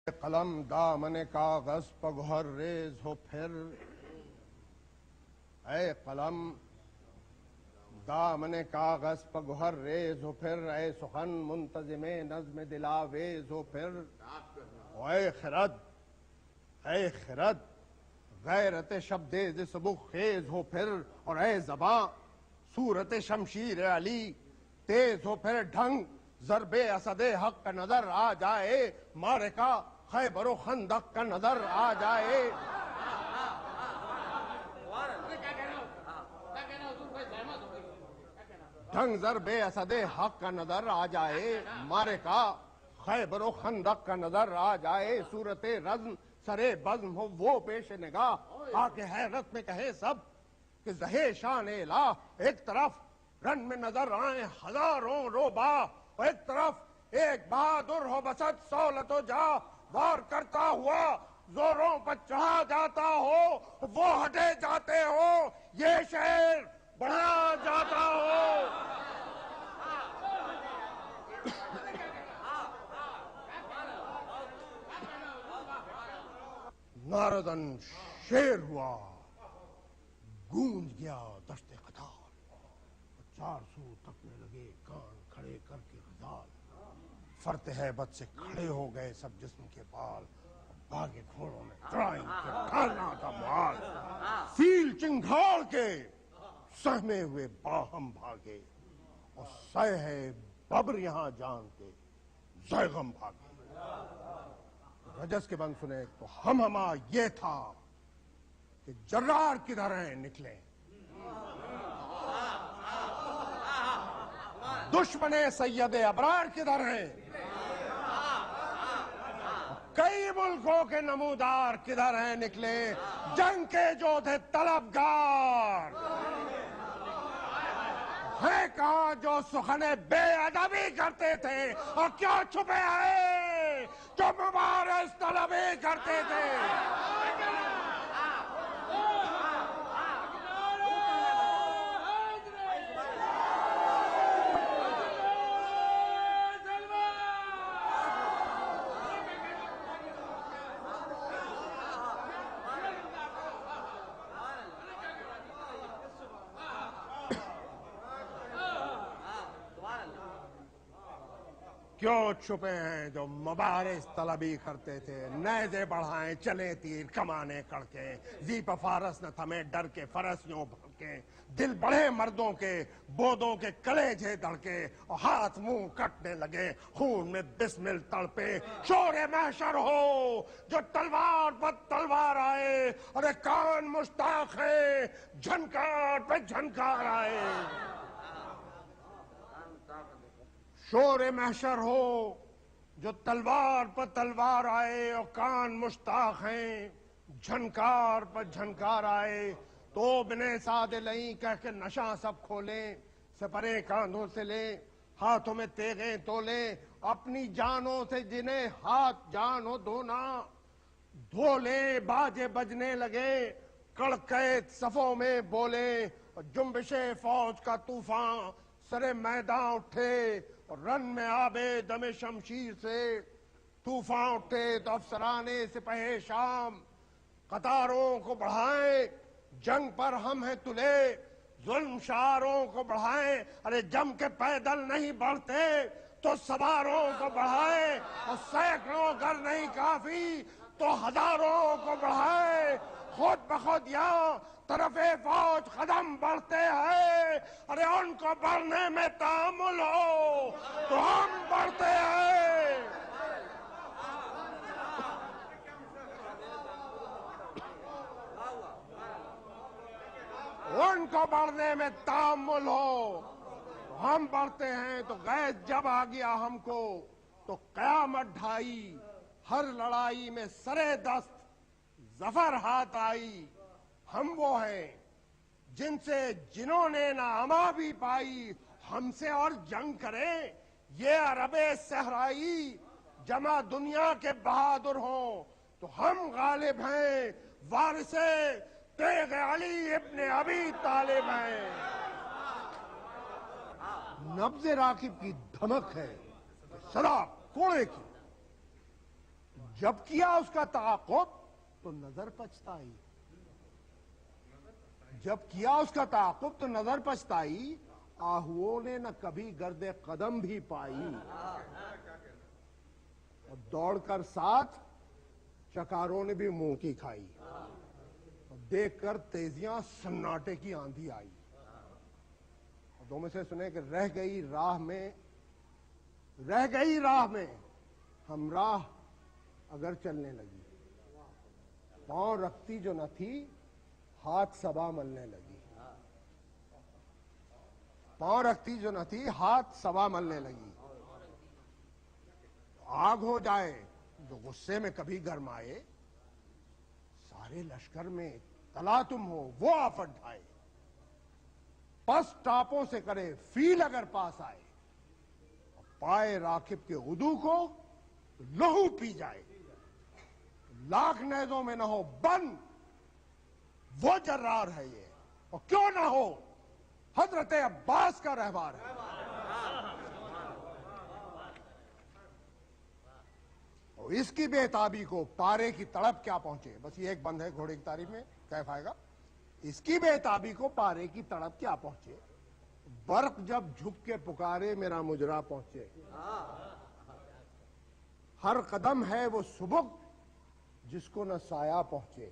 قلم دامن کاغذ پگہر ریز ہو پھر، اے قلم دامن کاغذ پگہر ریز ہو پھر، اے سخن منتظم نظم دلاویز ہو پھر، اے خرد غیرت شبدیز سبک خیز ہو پھر، اور اے زباں صورت شمشیر علی تیز ہو پھر، ڈھنگ ضرب اسد حق کا نظر آ جائے، معرکہ خیبر و خندق کا نظر آ جائے، ڈھنگ ضرب اسد حق کا نظر آ جائے، معرکہ خیبر و خندق کا نظر آ جائے، صورت رزم سرے بزم ہو وہ پیش نگاہ، آ کے حیرت میں کہے سب کہ زہے شان الہ، ایک طرف رن میں نظر آئیں ہزاروں روبا، اور ایک طرف ایک بہادر ہو بسط سولت و جا، وار کرتا ہوا زوروں پر چڑھا جاتا ہو، وہ ہٹے جاتے ہو یہ شہر بڑھا جاتا ہو۔ ناردن شیر ہوا، گونج گیا دشت قتال، چار سو تکنے لگے کان کھڑے کر کے غزال، فرت ہیبت سے کھڑے ہو گئے سب جسم کے بال، بھاگے گھوڑوں میں ٹرائیں کے ڈالنا تھا محال، فیل چنگھاڑ کے سہمے ہوئے باہم بھاگے، اور سہ ببر یہاں جان کے زیغم بھاگے۔ رجس کے بند سنے تو ہما یہ تھا کہ جرار کدھر ہیں نکلے، دشمن سید ابرار کدھر ہیں، کئی ملکوں کے نمودار کدھر ہیں نکلے، جنگ کے جو تھے طلبگار ہیں کہاں جو سخن بے ادبی کرتے تھے، اور کیا چھپے ہیں جو مبارز طلبی کرتے تھے۔ کیوں چھپے ہیں جو مبارز طلبی کرتے تھے، نیزے بڑھائیں چلیں تیر کمانے کڑکے، زیپ فارس نہ تھمے ڈر کے فرس یوں بھڑکے، دل بڑھے مردوں کے بودوں کے کلیجے دھڑکے، اور ہاتھ منہ کٹنے لگے خون میں بسمل تڑپے، شور محشر ہو جو تلوار پر تلوار آئے، اور کان مشتاق ہیں جھنکار پہ جھنکار آئے۔ شور محشر ہو جو تلوار پر تلوار آئے، اور کان مشتاق ہیں جھنکار پر جھنکار آئے، تو بنے سادے لئیں کہہ کے نشاں سب کھولیں، سپرے کاندھوں سے لیں ہاتھوں میں تیغیں تولیں، اپنی جانوں سے جنہیں ہاتھ جانو دھونا، دھو لیں باجے بجنے لگے کڑکیت صفوں میں بولیں، اور جنبش فوج کا طوفان سرے میدان اٹھے، اور رن میں آبے دم شمشیر سے طوفان اٹھے، تو افسرانے سپہ شام قطاروں کو بڑھائیں، جنگ پر ہم ہیں تلے ظلم شعاروں کو بڑھائیں، ارے جم کے پیدل نہیں بڑھتے تو سواروں کو بڑھائیں، اور سینکڑوں گر نہیں کافی تو ہزاروں کو بڑھائیں، خود بخود یہاں طرف فوج قدم بڑھتے ہیں، ارے ان کو بڑھنے میں تامل ہو تو ہم بڑھتے ہیں۔ ان کو بڑھنے میں تامل ہو تو ہم بڑھتے ہیں، تو غیظ جب آ گیا ہم کو تو قیامت ڈھائی، ہر لڑائی میں سرے دست ظفر ہاتھ آئی، ہم وہ ہیں جن سے جنہوں نے نہ اما بھی پائی، ہم سے اور جنگ کریں یہ عرب صحرائی، جمع دنیا کے بہادر ہوں تو ہم غالب ہیں، وارث تیغ علی ابن ابی طالب ہیں۔ نبض راکب کی دھمک ہے، صدا کوڑے کی، جب کیا اس کا تعاقب تو نظر پچھتائی، جب کیا اس کا تعاقب تو نظر پچھتائی، آہوؤں نے نہ کبھی گرد قدم بھی پائی، اور دوڑ کر ساتھ چکاروں نے بھی منہ کی کھائی، دیکھ کر تیزیاں سناٹے کی آندھی آئی۔ دو میں سے سنے کہ رہ گئی راہ میں ہمراہ اگر چلنے لگی، پاؤں رکھتی جو نہ تھی ہاتھ صبا ملنے لگی، پاؤں رکھتی جو نہ تھی ہاتھ صبا ملنے لگی۔ آگ ہو جائے جو غصے میں کبھی گرمائے، سارے لشکر میں تلا تم ہو وہ آفت ڈھائے، پس ٹاپوں سے کرے فیل اگر پاس آئے، پائے راکب کے عدو کو لہو پی جائے، لاکھ نیزوں میں نہ ہو بند وہ جرار ہے یہ، اور کیوں نہ ہو حضرت عباس کا رہبار ہے۔ اور اس کی بے تابی کو پارے کی تڑپ کیا پہنچے، بس یہ ایک بند ہے گھوڑے کی تعریف میں کیف آئے گا، اس کی بے تابی کو پارے کی تڑپ کیا پہنچے، برق جب جھک کے پکارے میرا مجرا پہنچے، ہر قدم ہے وہ سبک جس کو نہ سایہ پہنچے،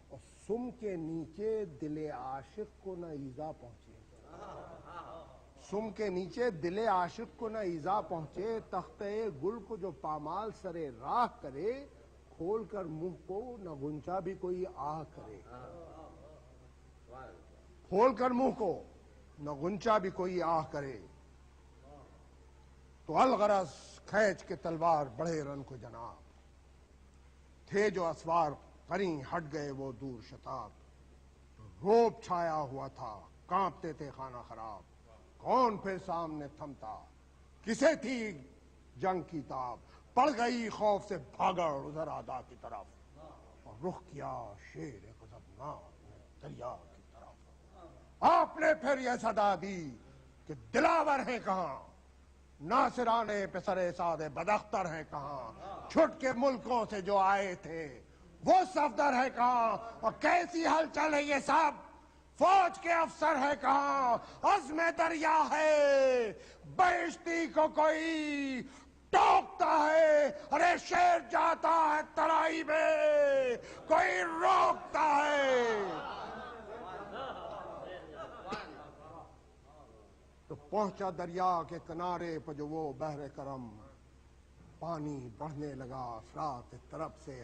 اور سم کے نیچے دل عاشق کو نہ ایذا پہنچے، سم کے نیچے دل عاشق کو نہ ایذا پہنچے، تختہ گل کو جو پامال سرے راہ کرے، کھول کر منہ کو نہ گنچا بھی کوئی آہ کرے، کھول کر منہ کو نہ گنچا بھی کوئی آہ کرے، تو الغرض کھینچ کے تلوار بڑھے رن کو جناب، تھے جو اسوار قریں ہٹ گئے وہ دور شتاب، روب چھایا ہوا تھا کانپتے تھے خانہ خراب، کون پھر سامنے تھمتا کسے تھی جنگ کی تاب، پڑ گئی خوف سے بھاگا ادھر آدا کی طرف، اور رخ کیا شیر غضبناک دریا کی طرف، آپ نے پھر یہ صدا دی کہ دلاور ہیں کہاں، ناصرانے پہ سرے سادے بداختر ہیں کہاں، چھٹ کے ملکوں سے جو آئے تھے وہ صفدر ہے کہاں، اور کیسی ہلچل ہے یہ سب فوج کے افسر ہے کہاں، عزم دریا ہے بہشتی کو کوئی ٹوکتا ہے، ارے شیر جاتا ہے ترائی میں کوئی روکتا ہے، تو پہنچا دریا کے کنارے پہ جو وہ بحر کرم، پانی بڑھنے لگا افراط طرف سے